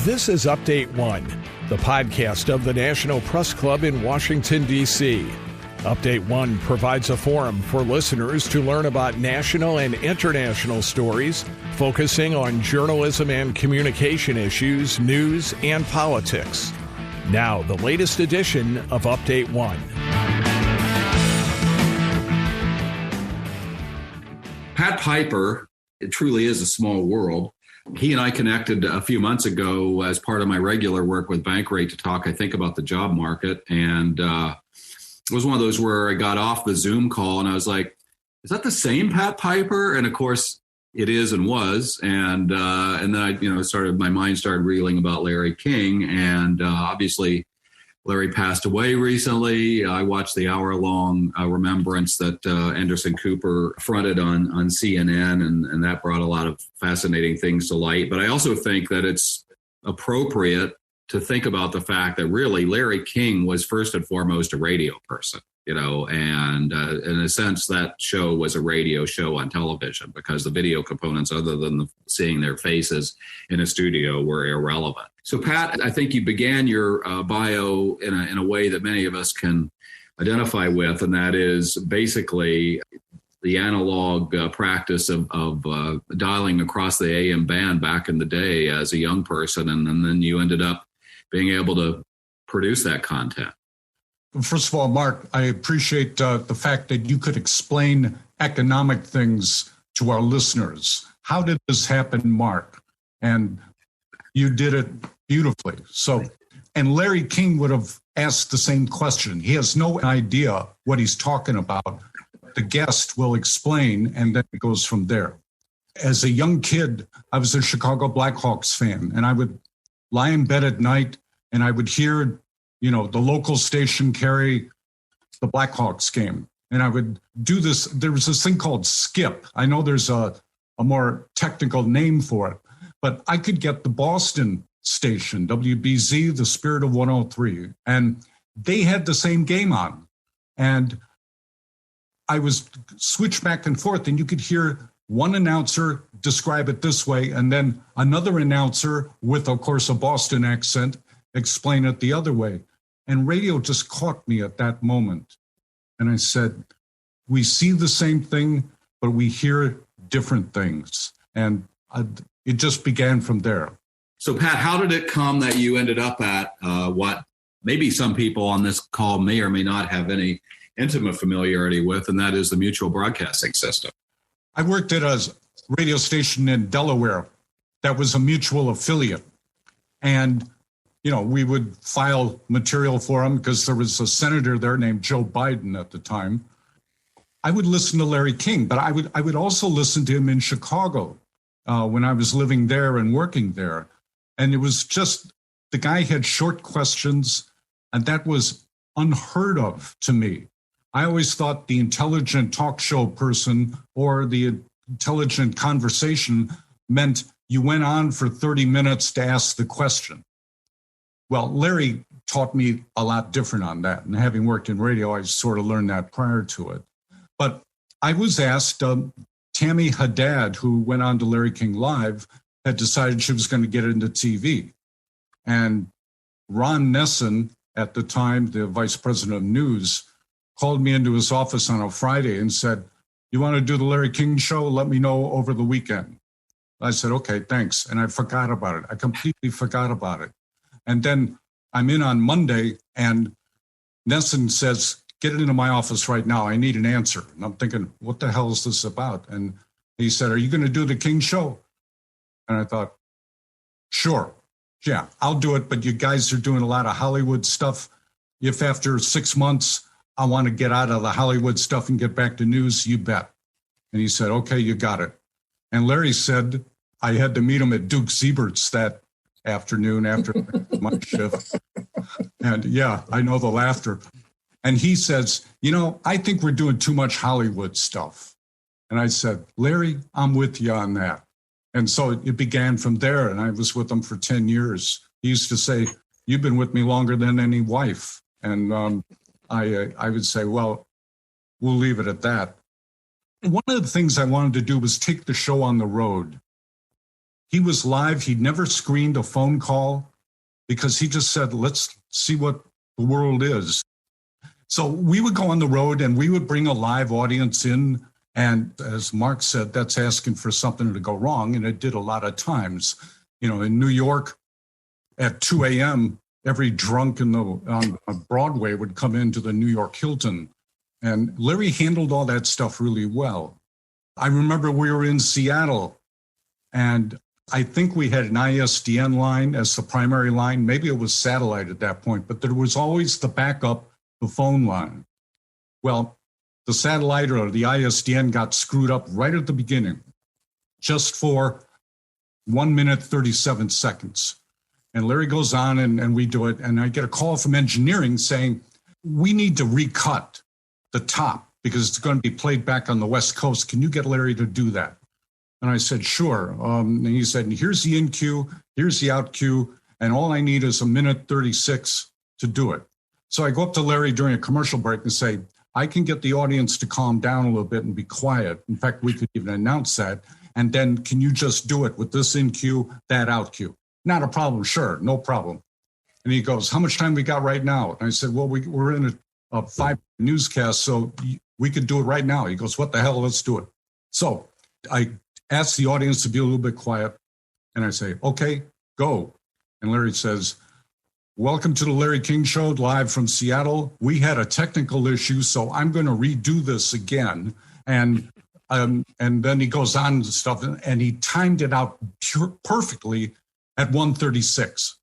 This is Update One, the podcast of the National Press Club in Washington, D.C. Update One provides a forum for listeners to learn about national and international stories, focusing on journalism and communication issues, news, and politics. Now, the latest edition of Update One. Pat Piper, it truly is a small world. He and I connected a few months ago as part of my regular work with Bankrate to talk, I think, about the job market. And it was one of those where I got off the Zoom call and I was like, is that the same Pat Piper? And of course, it is and was. And then I, my mind started reeling about Larry King. And obviously, Larry passed away recently. I watched the hour-long remembrance that Anderson Cooper fronted on CNN, and that brought a lot of fascinating things to light. But I also think that it's appropriate to think about the fact that really Larry King was first and foremost a radio person, and in a sense that show was a radio show on television because the video components, other than seeing their faces in a studio, were irrelevant. So, Pat, I think you began your bio in a way that many of us can identify with, and that is basically the analog practice of dialing across the AM band back in the day as a young person, and then you ended up being able to produce that content. First of all, Mark, I appreciate the fact that you could explain economic things to our listeners. How did this happen, Mark? And you did it beautifully. So, and Larry King would have asked the same question. He has no idea what he's talking about. The guest will explain, and then it goes from there. As a young kid, I was a Chicago Blackhawks fan, and I would lie in bed at night and I would hear, the local station carry the Blackhawks game. And I would do this. There was this thing called skip. I know there's a more technical name for it, but I could get the Boston station, WBZ, the Spirit of 103, and they had the same game on. And I was switched back and forth, and you could hear one announcer describe it this way, and then another announcer with, of course, a Boston accent explain it the other way. And radio just caught me at that moment. And I said, we see the same thing, but we hear different things. And it just began from there. So, Pat, how did it come that you ended up at what maybe some people on this call may or may not have any intimate familiarity with, and that is the Mutual Broadcasting System? I worked at a radio station in Delaware that was a Mutual affiliate. And, we would file material for them because there was a senator there named Joe Biden at the time. I would listen to Larry King, but I would also listen to him in Chicago when I was living there and working there. And it was just, the guy had short questions, and that was unheard of to me. I always thought the intelligent talk show person or the intelligent conversation meant you went on for 30 minutes to ask the question. Well, Larry taught me a lot different on that. And having worked in radio, I sort of learned that prior to it. But I was asked, Tammy Haddad, who went on to Larry King Live, had decided she was going to get into TV. And Ron Nesson, at the time, the vice president of news, called me into his office on a Friday and said, you want to do the Larry King show? Let me know over the weekend. I said, okay, thanks. And I forgot about it. I completely forgot about it. And then I'm in on Monday and Nesson says, get it into my office right now. I need an answer. And I'm thinking, what the hell is this about? And he said, are you going to do the King show? And I thought, sure. Yeah, I'll do it. But you guys are doing a lot of Hollywood stuff. If after 6 months, I want to get out of the Hollywood stuff and get back to news, you bet. And he said, okay, you got it. And Larry said, I had to meet him at Duke Siebert's that afternoon after my shift. And yeah, I know the laughter. And he says, I think we're doing too much Hollywood stuff. And I said, Larry, I'm with you on that. And so it began from there. And I was with him for 10 years. He used to say, you've been with me longer than any wife. And I would say, well, we'll leave it at that. One of the things I wanted to do was take the show on the road. He was live. He never screened a phone call because he just said, let's see what the world is. So we would go on the road and we would bring a live audience in. And as Mark said, that's asking for something to go wrong. And it did a lot of times. In New York at 2 a.m., every drunk on Broadway would come into the New York Hilton. And Larry handled all that stuff really well. I remember we were in Seattle, and I think we had an ISDN line as the primary line. Maybe it was satellite at that point, but there was always the backup, the phone line. Well, the satellite or the ISDN got screwed up right at the beginning, just for 1 minute, 37 seconds. And Larry goes on and we do it. And I get a call from engineering saying, we need to recut the top because it's going to be played back on the West Coast. Can you get Larry to do that? And I said, sure. And he said, here's the in cue, here's the out cue, and all I need is 1 minute 36 to do it. So I go up to Larry during a commercial break and say, I can get the audience to calm down a little bit and be quiet. In fact, we could even announce that. And then can you just do it with this in cue, that out cue? Not a problem. Sure, no problem. And he goes, how much time we got right now? And I said, well, we're in a 5 newscast, so we could do it right now. He goes, what the hell? Let's do it. So I ask the audience to be a little bit quiet. And I say, okay, go. And Larry says, welcome to the Larry King Show, live from Seattle. We had a technical issue, so I'm going to redo this again. And then he goes on and stuff, and he timed it out perfectly at 1:36,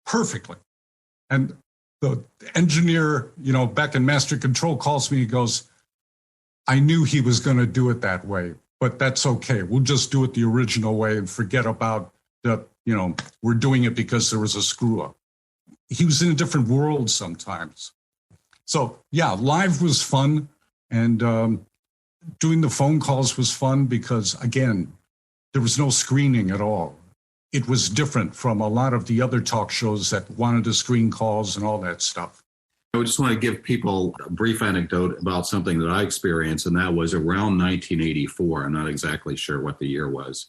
perfectly. And the engineer, back in Master Control calls me, he goes, I knew he was going to do it that way, but that's okay. We'll just do it the original way and forget about we're doing it because there was a screw up. He was in a different world sometimes. So yeah, live was fun. And doing the phone calls was fun because, again, there was no screening at all. It was different from a lot of the other talk shows that wanted to screen calls and all that stuff. I just want to give people a brief anecdote about something that I experienced, and that was around 1984. I'm not exactly sure what the year was.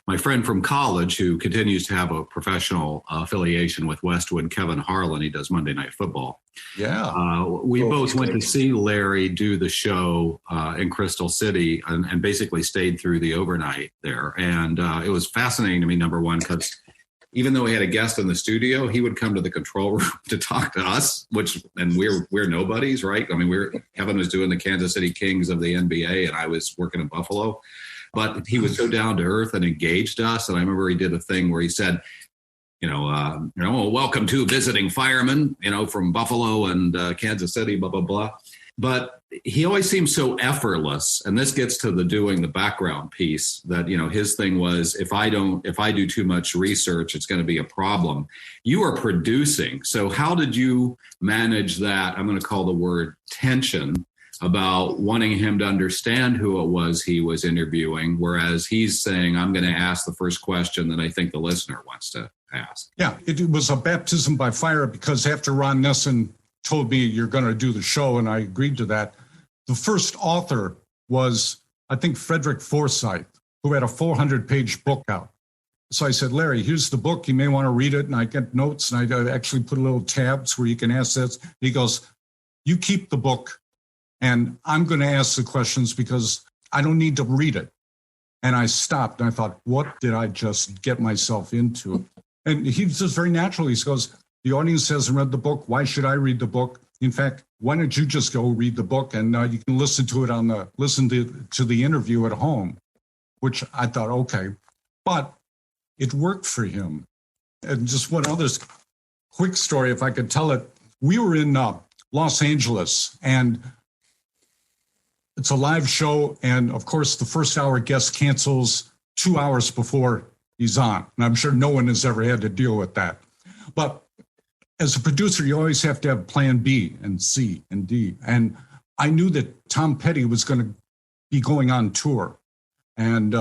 My friend from college, who continues to have a professional affiliation with Westwood, Kevin Harlan, he does Monday Night Football. Yeah. We both went to see Larry do the show in Crystal City and basically stayed through the overnight there. And it was fascinating to me, number one, because even though we had a guest in the studio, he would come to the control room to talk to us, and we're nobodies, right? I mean, Kevin was doing the Kansas City Kings of the NBA, and I was working in Buffalo. But he was so down to earth and engaged us. And I remember he did a thing where he said, welcome to visiting firemen, from Buffalo and Kansas City, blah, blah, blah. But he always seems so effortless. And this gets to doing the background piece that, his thing was, if I do too much research, it's going to be a problem. You are producing. So how did you manage that? I'm going to call the word tension about wanting him to understand who it was he was interviewing, whereas he's saying, I'm going to ask the first question that I think the listener wants to ask. Yeah, it was a baptism by fire because after Ron Nesson told me you're going to do the show, and I agreed to that, the first author was, I think, Frederick Forsyth, who had a 400-page book out. So I said, Larry, here's the book. You may want to read it. And I get notes, and I actually put a little tabs where you can ask this. He goes, you keep the book. And I'm going to ask the questions because I don't need to read it. And I stopped and I thought, what did I just get myself into? And he was just very natural. He goes, the audience hasn't read the book. Why should I read the book? In fact, why don't you just go read the book and you can listen to it listen to the interview at home, which I thought, okay. But it worked for him. And just one other quick story, if I could tell it. We were in Los Angeles, and it's a live show, and of course, the first hour guest cancels 2 hours before he's on. And I'm sure no one has ever had to deal with that. But as a producer, you always have to have plan B and C and D. And I knew that Tom Petty was going to be going on tour. And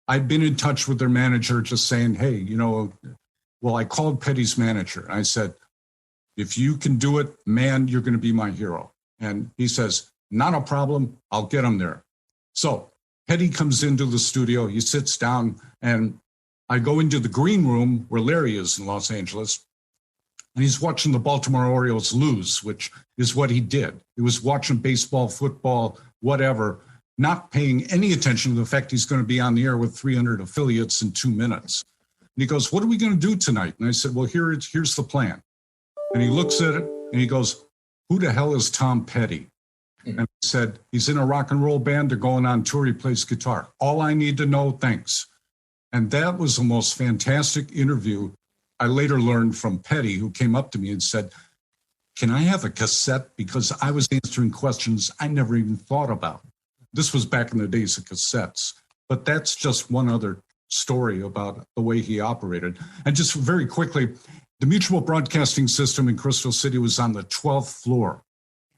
I'd been in touch with their manager just saying, hey, I called Petty's manager. And I said, if you can do it, man, you're going to be my hero. And he says, not a problem. I'll get him there. So Petty comes into the studio. He sits down, and I go into the green room where Larry is in Los Angeles, and he's watching the Baltimore Orioles lose, which is what he did. He was watching baseball, football, whatever, not paying any attention to the fact he's going to be on the air with 300 affiliates in 2 minutes. And he goes, "What are we going to do tonight?" And I said, "Well, here's the plan." And he looks at it and he goes, "Who the hell is Tom Petty?" And I said, "He's in a rock and roll band. They're going on tour. He plays guitar. All I need to know, thanks." And that was the most fantastic interview. I later learned from Petty, who came up to me and said, "Can I have a cassette? Because I was answering questions I never even thought about." This was back in the days of cassettes. But that's just one other story about the way he operated. And just very quickly, the Mutual Broadcasting System in Crystal City was on the 12th floor.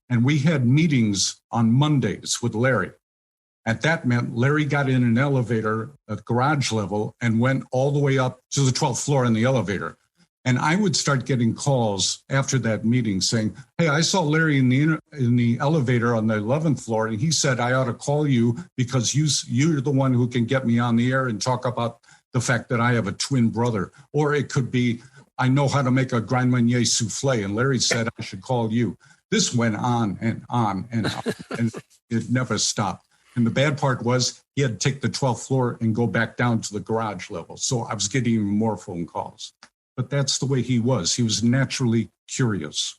And we had meetings on Mondays with Larry. And that meant Larry got in an elevator at garage level and went all the way up to the 12th floor in the elevator. And I would start getting calls after that meeting saying, "Hey, I saw Larry in the elevator on the 11th floor, and he said I ought to call you because you're the one who can get me on the air and talk about the fact that I have a twin brother." Or it could be, "I know how to make a Grand Marnier souffle, and Larry said I should call you." This went on and on and on, and it never stopped. And the bad part was he had to take the 12th floor and go back down to the garage level. So I was getting even more phone calls. But that's the way he was. He was naturally curious.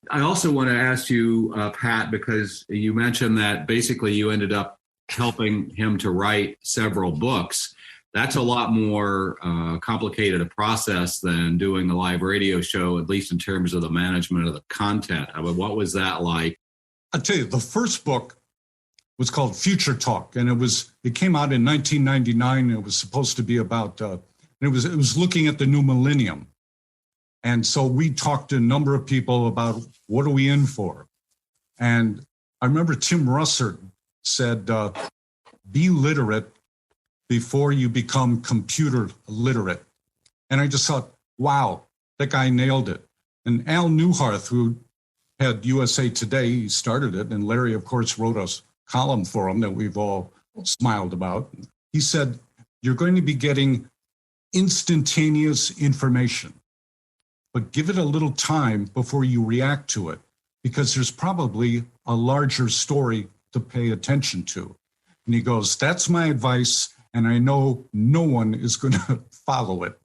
I also want to ask you, Pat, because you mentioned that basically you ended up helping him to write several books. That's a lot more complicated a process than doing a live radio show, at least in terms of the management of the content. I mean, what was that like? I'll tell you, the first book was called Future Talk, and it came out in 1999. It was supposed to be about it was looking at the new millennium. And so we talked to a number of people about what are we in for. And I remember Tim Russert said, "Be literate before you become computer literate." And I just thought, wow, that guy nailed it. And Al Newharth, who had USA Today, he started it. And Larry, of course, wrote a column for him that we've all smiled about. He said, "You're going to be getting instantaneous information, but give it a little time before you react to it, because there's probably a larger story to pay attention to." And he goes, "That's my advice, and I know no one is going to follow it."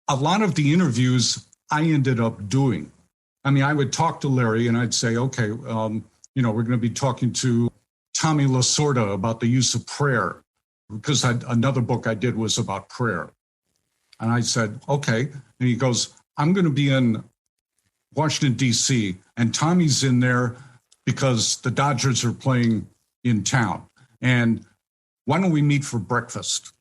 A lot of the interviews I ended up doing. I mean, I would talk to Larry and I'd say, "Okay, we're going to be talking to Tommy Lasorda about the use of prayer," because another book I did was about prayer. And I said, "Okay." And he goes, "I'm going to be in Washington, D.C., and Tommy's in there because the Dodgers are playing in town. And why don't we meet for breakfast?"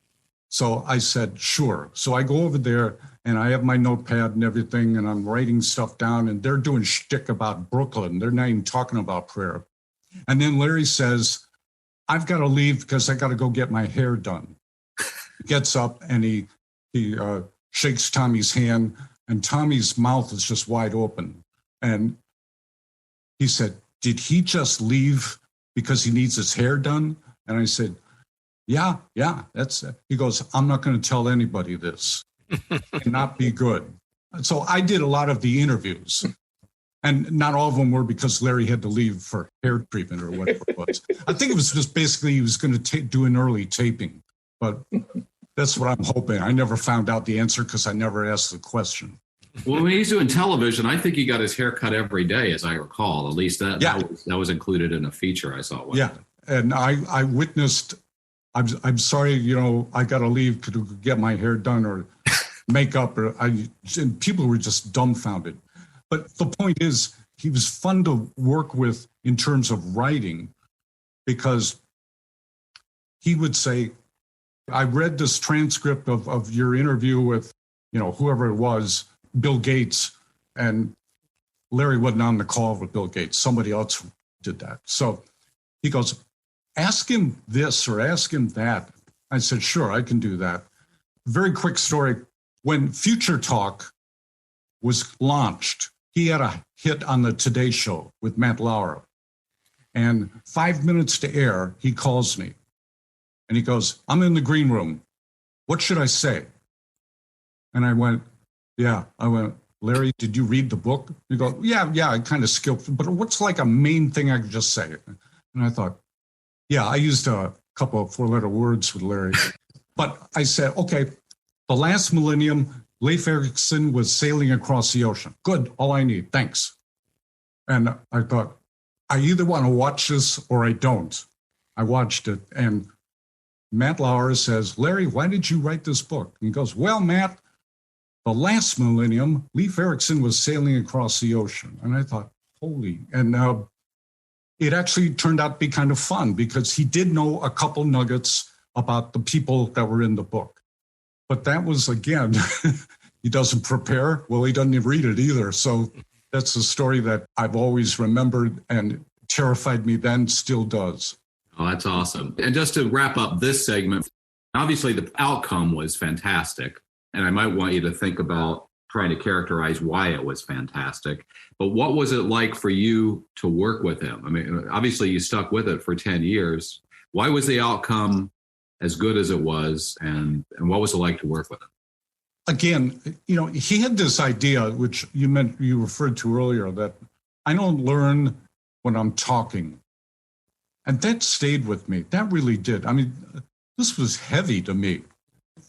So I said, "Sure." So I go over there and I have my notepad and everything, and I'm writing stuff down, and they're doing shtick about Brooklyn. They're not even talking about prayer. And then Larry says, "I've got to leave because I got to go get my hair done." He gets up and he shakes Tommy's hand, and Tommy's mouth is just wide open. And he said, "Did he just leave because he needs his hair done?" And I said, yeah, that's it. He goes, "I'm not going to tell anybody this." And not be good. So I did a lot of the interviews. And not all of them were because Larry had to leave for hair treatment or whatever it was. I think it was just basically he was going to do an early taping. But that's what I'm hoping. I never found out the answer because I never asked the question. Well, when he's doing television, I think he got his hair cut every day, as I recall. At least that was included in a feature I saw. Yeah, and I witnessed. I'm sorry, I got to leave to get my hair done or makeup, and people were just dumbfounded. But the point is, he was fun to work with in terms of writing, because he would say, "I read this transcript of your interview with, whoever it was, Bill Gates," and Larry wasn't on the call with Bill Gates. Somebody else did that. So he goes, "Ask him this or ask him that." I said, "Sure, I can do that." Very quick story. When Future Talk was launched, he had a hit on the Today Show with Matt Lauer. And 5 minutes to air, he calls me. And he goes, "I'm in the green room. what should I say? And I went, Larry, did you read the book? He goes, yeah, I kind of skipped, but what's like a main thing I could just say? And I thought, I used a couple of 4-letter words with Larry. But I said, okay, the last millennium, Leif Erikson was sailing across the ocean. Good, all I need, thanks. And I thought, I either want to watch this or I don't. I watched it, and Matt Lauer says, Larry, why did you write this book? And he goes, well, Matt, the last millennium, Leif Erikson was sailing across the ocean. And I thought, holy. And it actually turned out to be kind of fun because he did know a couple nuggets about the people that were in the book. But that was, again, he doesn't prepare. Well, he doesn't even read it either. So that's a story that I've always remembered and terrified me then, still does. Oh, that's awesome. And just to wrap up this segment, obviously the outcome was fantastic. And I might want you to think about trying to characterize why it was fantastic. But what was it like for you to work with him? I mean, obviously you stuck with it for 10 years. Why was the outcome as good as it was? And what was it like to work with him? Again, he had this idea, which you referred to earlier, that I don't learn when I'm talking. And that stayed with me. That really did. I mean, this was heavy to me.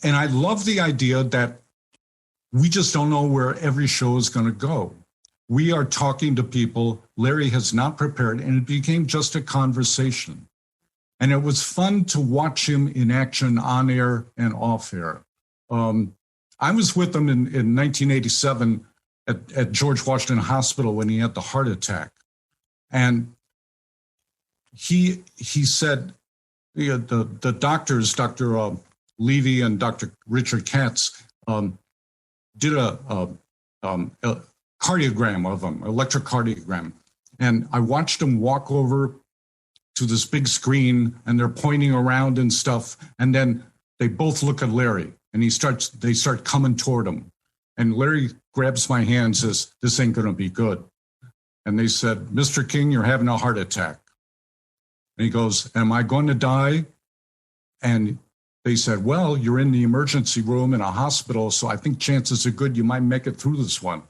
And I love the idea that we just don't know where every show is going to go. We are talking to people. Larry has not prepared, and it became just a conversation. And it was fun to watch him in action on air and off air. I was with him in 1987 at George Washington Hospital when he had the heart attack. And he said, the doctors, Dr. Levy and Dr. Richard Katz, did a cardiogram of him, electrocardiogram. And I watched him walk over to this big screen, and they're pointing around and stuff. And then they both look at Larry, and they start coming toward him. And Larry grabs my hand and says, this ain't going to be good. And they said, Mr. King, you're having a heart attack. And he goes, am I going to die? And they said, well, you're in the emergency room in a hospital, so I think chances are good you might make it through this one.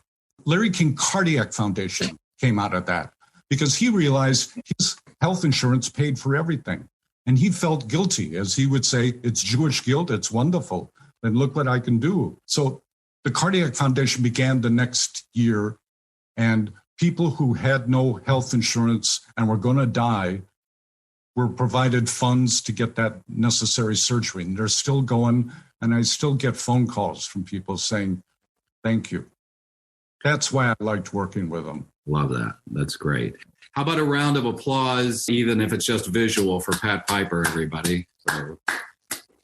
Larry King Cardiac Foundation came out of that because he realized his health insurance paid for everything. And he felt guilty, as he would say, it's Jewish guilt, it's wonderful, and look what I can do. So the Cardiac Foundation began the next year, and people who had no health insurance and were going to die were provided funds to get that necessary surgery. And they're still going, and I still get phone calls from people saying, thank you. That's why I liked working with them. Love that. That's great. How about a round of applause, even if it's just visual, for Pat Piper, everybody? So.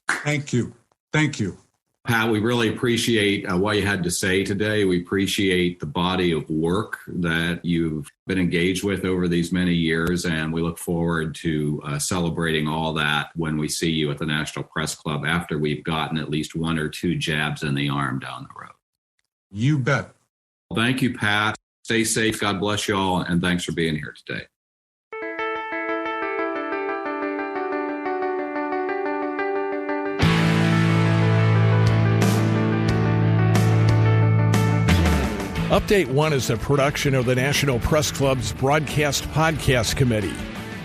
Thank you. Thank you. Pat, we really appreciate what you had to say today. We appreciate the body of work that you've been engaged with over these many years, and we look forward to celebrating all that when we see you at the National Press Club after we've gotten at least 1 or 2 jabs in the arm down the road. You bet. Thank you, Pat. Stay safe. God bless you all, and thanks for being here today. Update 1 is a production of the National Press Club's Broadcast Podcast Committee.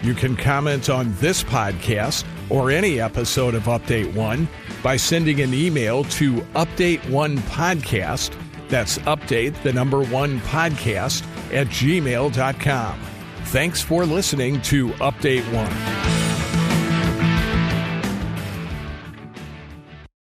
You can comment on this podcast or any episode of Update 1 by sending an email to update1podcast, that's update the number 1 podcast @gmail.com. Thanks for listening to Update 1.